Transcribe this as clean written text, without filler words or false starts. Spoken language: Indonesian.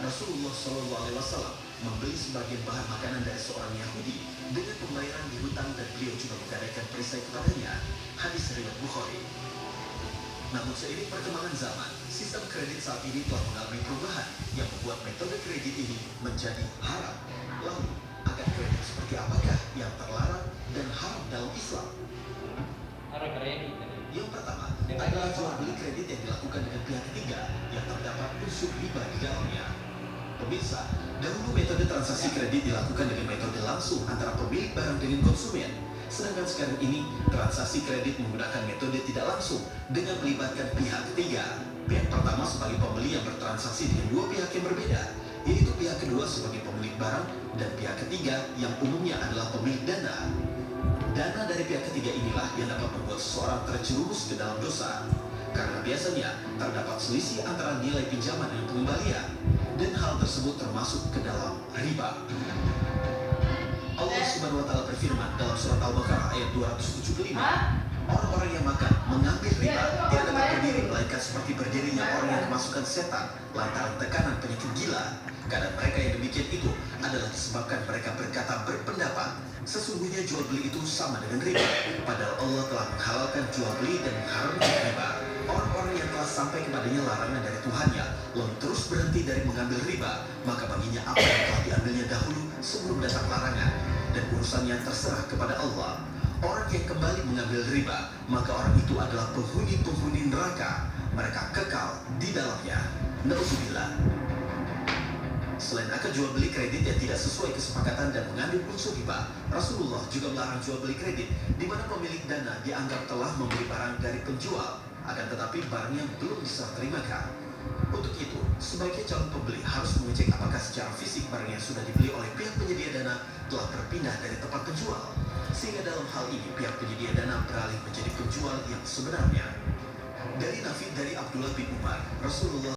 Rasulullah SAW membeli sebagian bahan makanan dari seorang Yahudi dengan pembayaran dihutang dan beliau juga menggadaikan perisai kepadanya. Hadis riwayat Bukhari. Namun seiring perkembangan zaman, sistem kredit saat ini telah mengalami perubahan yang membuat metode kredit ini menjadi haram. Lalu, akan kredit seperti apakah yang terlarang dan haram dalam Islam? Yang pertama adalah jual beli kredit yang dilakukan dengan pihak ketiga yang terdapat unsur riba di dalamnya. Pemirsa, dahulu metode transaksi kredit dilakukan dengan metode langsung antara pemilik barang dengan konsumen. Sedangkan sekarang ini, transaksi kredit menggunakan metode tidak langsung dengan melibatkan pihak ketiga. Pihak pertama sebagai pembeli yang bertransaksi dengan dua pihak yang berbeda, yaitu pihak kedua sebagai pemilik barang dan pihak ketiga yang umumnya adalah pemilik dana. Dana dari pihak ketiga inilah yang dapat membuat seseorang terjerumus ke dalam dosa. Karena biasanya terdapat selisih antara nilai pinjaman dan pengembalian, dan hal tersebut termasuk ke dalam riba. Allah Subhanahu wa Ta'ala berfirman dalam surat Al-Baqarah ayat 275, orang-orang yang makan mengambil riba tidak dapat berdiri melainkan seperti berdirinya orang yang kemasukan setan lantaran tekanan penyakit gila. Keadaan mereka yang demikian itu adalah disebabkan mereka berkata berpendapat sesungguhnya jual beli itu sama dengan riba, padahal Allah telah menghalalkan jual beli dan mengharamkan riba. Orang-orang yang telah sampai kepadanya larangan dari Tuhannya lalu terus berhenti dari mengambil riba, maka baginya apa yang telah diambilnya dahulu sebelum datang larangan, dan urusannya terserah kepada Allah. Orang yang kembali mengambil riba, maka orang itu adalah penghuni-penghuni neraka, mereka kekal di dalamnya. Nauzubillah. Selain akan jual beli kredit yang tidak sesuai kesepakatan dan mengandung unsur riba, Rasulullah juga melarang jual beli kredit di mana pemilik dana dianggap telah membeli barang dari penjual, akan tetapi barangnya belum diserah terimakan. Untuk itu, sebaiknya calon pembeli harus mengecek apakah secara fisik barang yang sudah dibeli oleh pihak penyedia dana telah berpindah dari tempat penjual, sehingga dalam hal ini pihak penyedia dana beralih menjadi penjual yang sebenarnya. Dari Nafi dari Abdullah bin Umar, Rasulullah